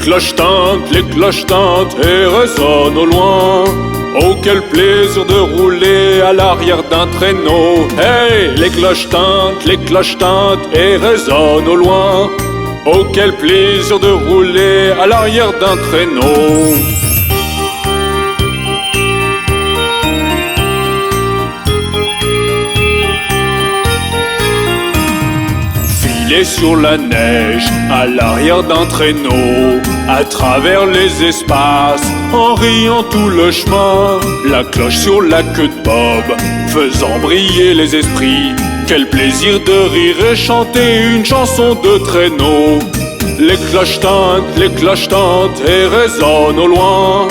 les cloches tintent et résonnent au loin. Oh, quel plaisir de rouler à l'arrière d'un traîneau. Hey, les cloches tintent et résonnent au loin. Oh, quel plaisir de rouler à l'arrière d'un traîneau. Filer sur la neige à l'arrière d'un traîneau, à travers les espaces, en riant tout le chemin. La cloche sur la queue de Bob, faisant briller les esprits. Quel plaisir de rire et chanter une chanson de traîneau. Les cloches tintent et résonnent au loin.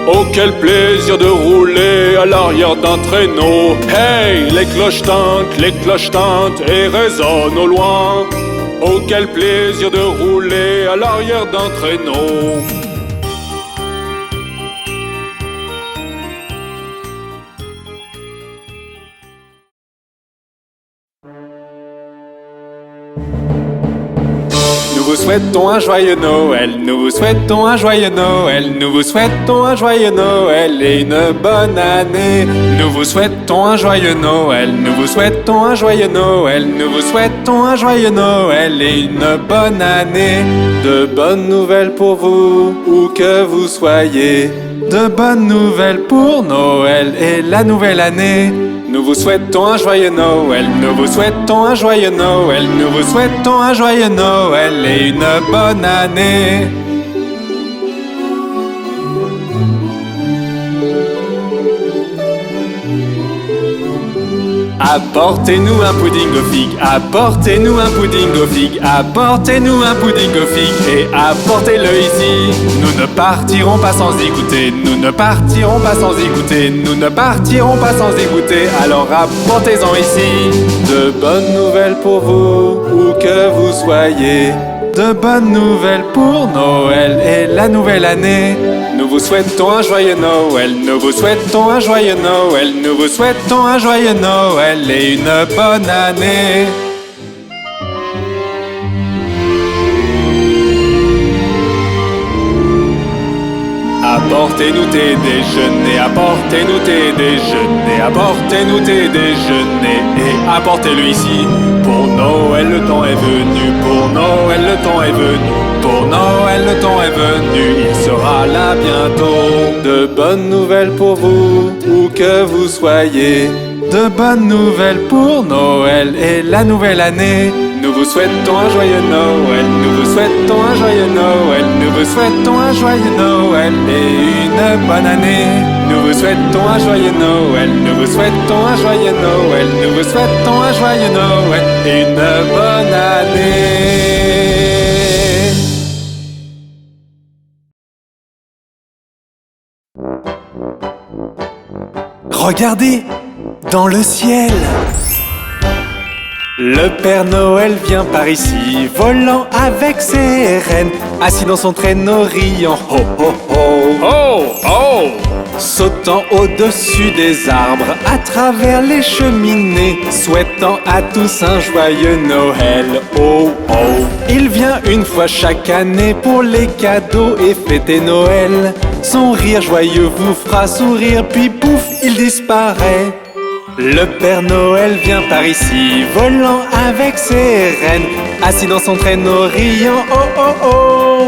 Oh, quel plaisir de rouler à l'arrière d'un traîneau. Hey, les cloches tintent et résonnent au loin. Oh, quel plaisir de rouler à l'arrière d'un traîneau. Nous vous souhaitons un joyeux Noël, nous vous souhaitons un joyeux Noël, nous vous souhaitons un joyeux Noël et une bonne année. Nous vous souhaitons un joyeux Noël, nous vous souhaitons un joyeux Noël, nous vous souhaitons un joyeux Noël et une bonne année. De bonnes nouvelles pour vous, où que vous soyez. De bonnes nouvelles pour Noël et la nouvelle année. Nous vous souhaitons un joyeux Noël, nous vous souhaitons un joyeux Noël, nous vous souhaitons un joyeux Noël et une bonne année. Apportez-nous un pudding aux figues, apportez-nous un pudding aux figues, apportez-nous un pudding aux figues et apportez-le ici. Nous ne partirons pas sans y goûter, nous ne partirons pas sans y goûter, nous ne partirons pas sans y goûter, alors apportez-en ici. De bonnes nouvelles pour vous, où que vous soyez. De bonnes nouvelles pour Noël et la nouvelle année. Nous vous souhaitons un joyeux Noël, nous vous souhaitons un joyeux Noël, nous vous souhaitons un joyeux Noël et une bonne année. Apportez-nous tes déjeuners, apportez-nous tes déjeuners, apportez-nous tes déjeuners et apportez-le ici. Pour Noël le temps est venu, pour Noël le temps est venu, pour Noël le temps est venu, il sera là bientôt. De bonnes nouvelles pour vous, où que vous soyez. De bonnes nouvelles pour Noël et la nouvelle année. Nous vous souhaitons un joyeux Noël, nous vous souhaitons un joyeux Noël, nous vous souhaitons un joyeux Noël et une bonne année. Nous vous souhaitons un joyeux Noël, nous vous souhaitons un joyeux Noël, nous vous souhaitons un joyeux Noël et une bonne année. Regardez dans le ciel. Le Père Noël vient par ici, volant avec ses rennes, assis dans son traîneau riant, ho ho ho, oh oh, sautant au-dessus des arbres, à travers les cheminées, souhaitant à tous un joyeux Noël, oh oh. Il vient une fois chaque année pour les cadeaux et fêter Noël. Son rire joyeux vous fera sourire, puis pouf, il disparaît. Le Père Noël vient par ici, volant avec ses rennes, assis dans son traîneau riant, oh oh oh.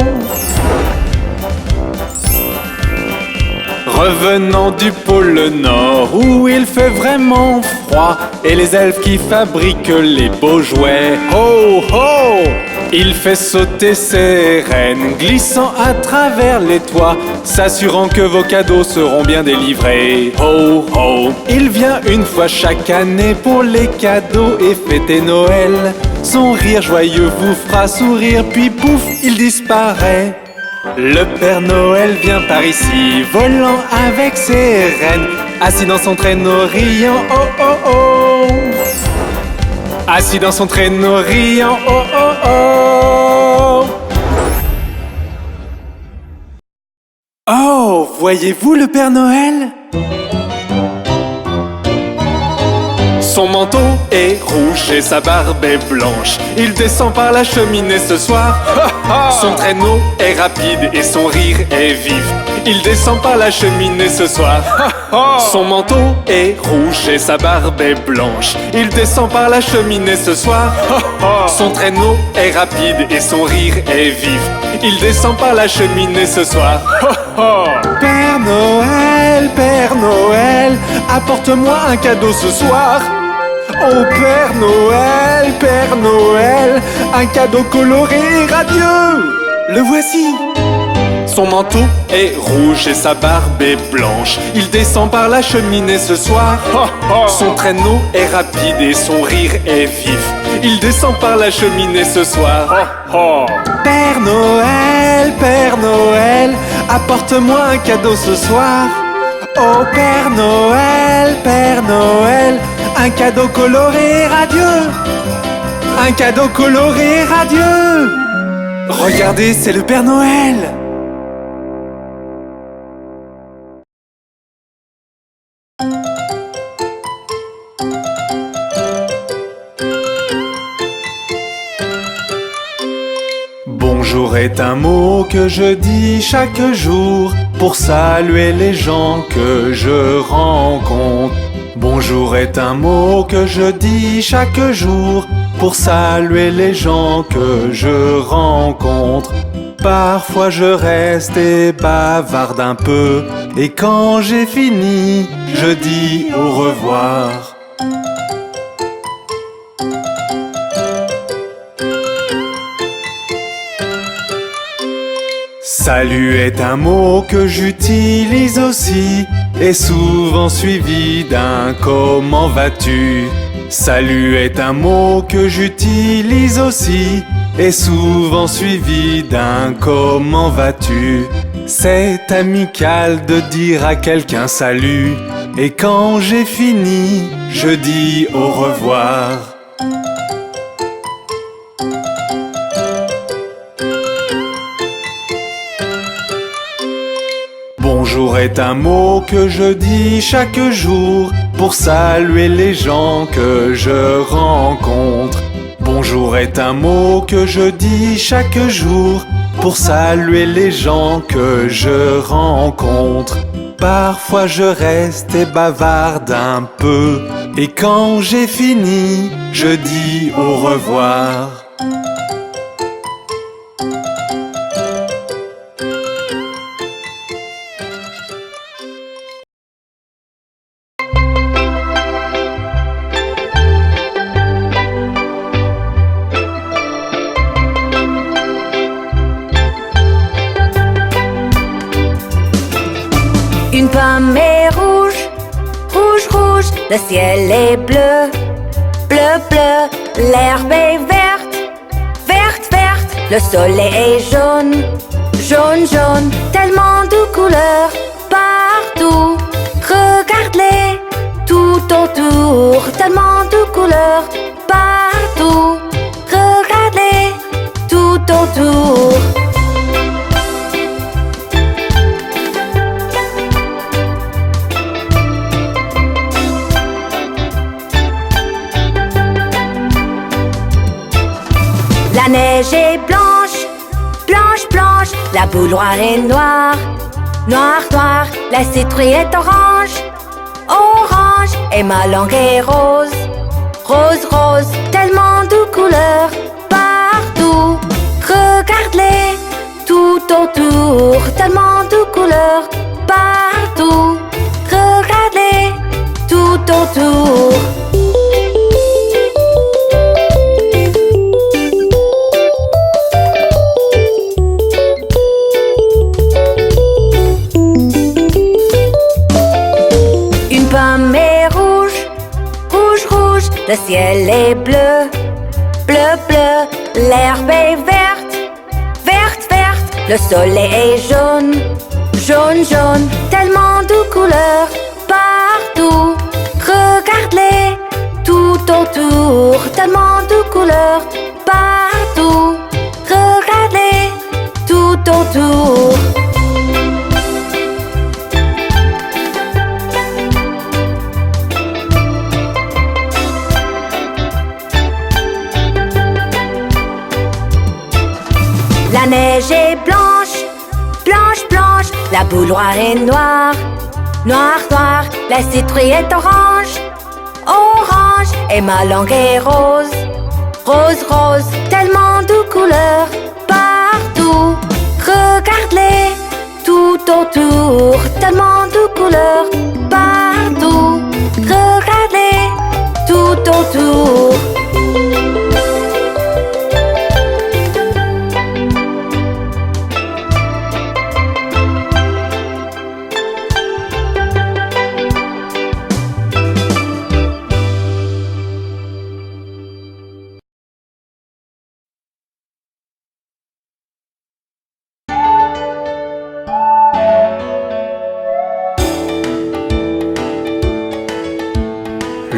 Revenant du pôle Nord, où il fait vraiment froid, et les elfes qui fabriquent les beaux jouets, oh oh. Il fait sauter ses rennes, glissant à travers les toits, s'assurant que vos cadeaux seront bien délivrés. Ho ho! Il vient une fois chaque année pour les cadeaux et fêter Noël. Son rire joyeux vous fera sourire, puis pouf, il disparaît. Le Père Noël vient par ici, volant avec ses rennes, assis dans son traîneau riant, oh oh oh. Assis dans son traîneau riant, oh oh oh. Oh, voyez-vous le Père Noël? Son manteau est est rouge et sa barbe est blanche. Il descend par la cheminée ce soir. Son traîneau est rapide et son rire est vif. Il descend par la cheminée ce soir. Son manteau est rouge et sa barbe est blanche. Il descend par la cheminée ce soir. Son traîneau est rapide et son rire est vif. Il descend par la cheminée ce soir. Père Noël, apporte-moi un cadeau ce soir. Oh Père Noël, un cadeau coloré et radieux. Le voici. Son manteau est rouge et sa barbe est blanche. Il descend par la cheminée ce soir. Son traîneau est rapide et son rire est vif. Il descend par la cheminée ce soir. Père Noël, apporte-moi un cadeau ce soir. Oh Père Noël, un cadeau coloré et radieux. Un cadeau coloré et radieux. Regardez, c'est le Père Noël. Bonjour est un mot que je dis chaque jour pour saluer les gens que je rencontre. Bonjour est un mot que je dis chaque jour pour saluer les gens que je rencontre. Parfois je reste et bavarde un peu, et quand j'ai fini, je dis au revoir. Salut est un mot que j'utilise aussi, et souvent suivi d'un comment vas-tu. Salut est un mot que j'utilise aussi, et souvent suivi d'un comment vas-tu. C'est amical de dire à quelqu'un salut, et quand j'ai fini, je dis au revoir. Bonjour est un mot que je dis chaque jour pour saluer les gens que je rencontre. Bonjour est un mot que je dis chaque jour pour saluer les gens que je rencontre. Parfois je reste et bavarde un peu, et quand j'ai fini, je dis au revoir. Une pomme est rouge, rouge, rouge, le ciel est bleu, bleu, bleu, l'herbe est verte, verte, verte, le soleil est jaune, jaune, jaune, tellement de couleurs partout. Regarde-les tout autour, tellement de couleurs partout. Regarde-les tout autour. La neige est blanche, blanche, blanche, la bouilloire est noire, noire, noire, la citrouille est orange, orange, et ma langue est rose, rose, rose, tellement de couleurs partout. Regarde-les tout autour, tellement de couleurs partout. Regarde-les tout autour. Le ciel est bleu, bleu, bleu, l'herbe est verte, verte, verte, le soleil est jaune, jaune, jaune, tellement de couleurs partout. Regarde-les tout autour, tellement de couleurs partout. Regarde-les tout autour. La neige est blanche, blanche, blanche. La bouilloire est noire, noire, noire. La citrouille est orange, orange. Et ma langue est rose, rose, rose. Tellement de couleurs partout. Regarde-les tout autour. Tellement de couleurs partout. Regarde-les tout autour.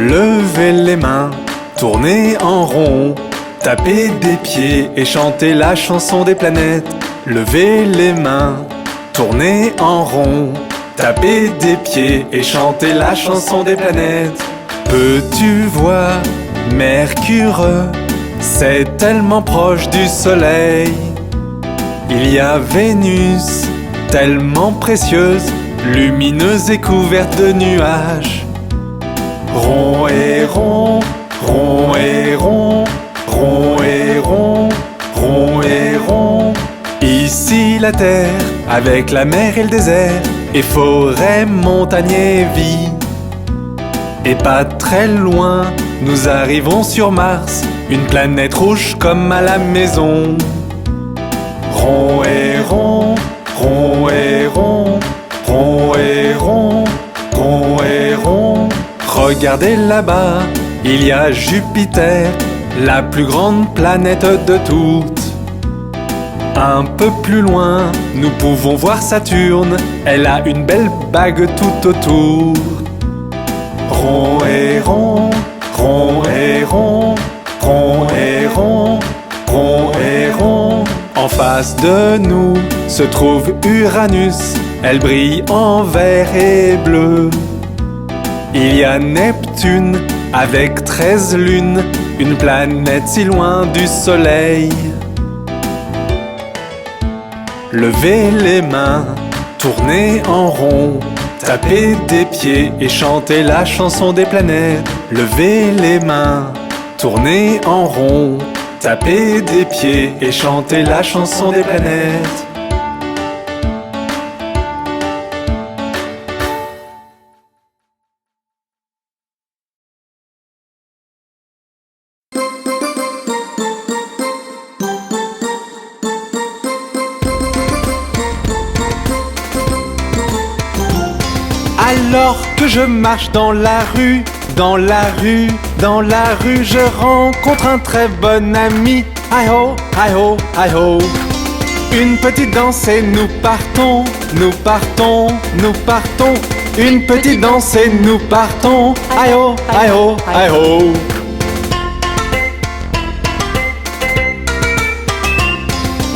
Levez les mains, tournez en rond, tapez des pieds et chantez la chanson des planètes. Levez les mains, tournez en rond, tapez des pieds et chantez la chanson des planètes. Peux-tu voir Mercure? C'est tellement proche du Soleil. Il y a Vénus, tellement précieuse, lumineuse et couverte de nuages. Rond et rond, rond et rond, rond et rond, rond et rond. Ici la terre, avec la mer et le désert, et forêt, montagne et vie. Et pas très loin, nous arrivons sur Mars, une planète rouge comme à la maison. Rond et rond, rond et rond, rond et rond, rond et rond. Regardez là-bas, il y a Jupiter, la plus grande planète de toutes. Un peu plus loin, nous pouvons voir Saturne, elle a une belle bague tout autour. Rond et rond, rond et rond, rond et rond, rond et rond. En face de nous se trouve Uranus, elle brille en vert et bleu. Il y a Neptune avec 13 lunes, une planète si loin du Soleil. Levez les mains, tournez en rond, tapez des pieds et chantez la chanson des planètes. Levez les mains, tournez en rond, tapez des pieds et chantez la chanson des planètes. Alors que je marche dans la rue, dans la rue, dans la rue, je rencontre un très bon ami. Hi ho, hi ho, hi ho. Une petite danse et nous partons, nous partons, nous partons. Une petite danse et nous partons. Hi ho, hi ho, hi ho.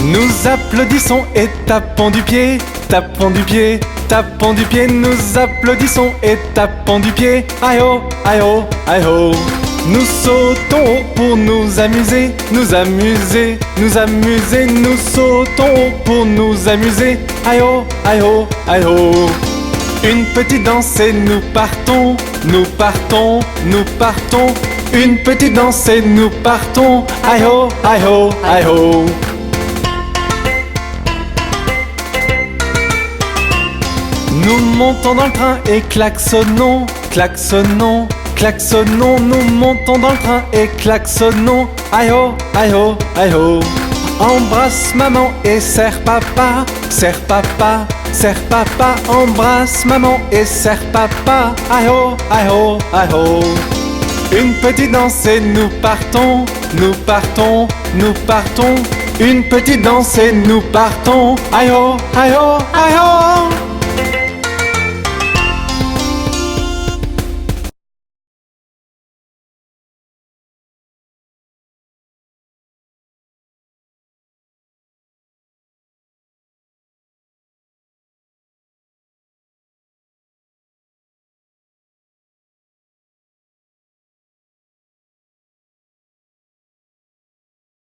Nous applaudissons et tapons du pied, tapons du pied, tapons du pied. Nous applaudissons et tapons du pied. Aïe ho, aïe ho, aïe ho. Nous sautons haut pour nous amuser, nous amuser, nous amuser. Nous sautons haut pour nous amuser. Aïe ho, aïe ho, aïe ho. Une petite danse et nous partons, nous partons, nous partons. Une petite danse et nous partons. Aïe ho, aïe ho, aïe ho. Nous montons dans le train et klaxonnons, klaxonnons, klaxonnons. Nous montons dans le train et klaxonnons. Aïe ho, aïe ho, aïe ho. Embrasse maman et serre papa, serre papa, serre papa. Embrasse maman et serre papa. Aïe ho, aïe ho, aïe ho. Une petite danse et nous partons, nous partons, nous partons. Une petite danse et nous partons. Aïe ho, aïe ho, aïe ho.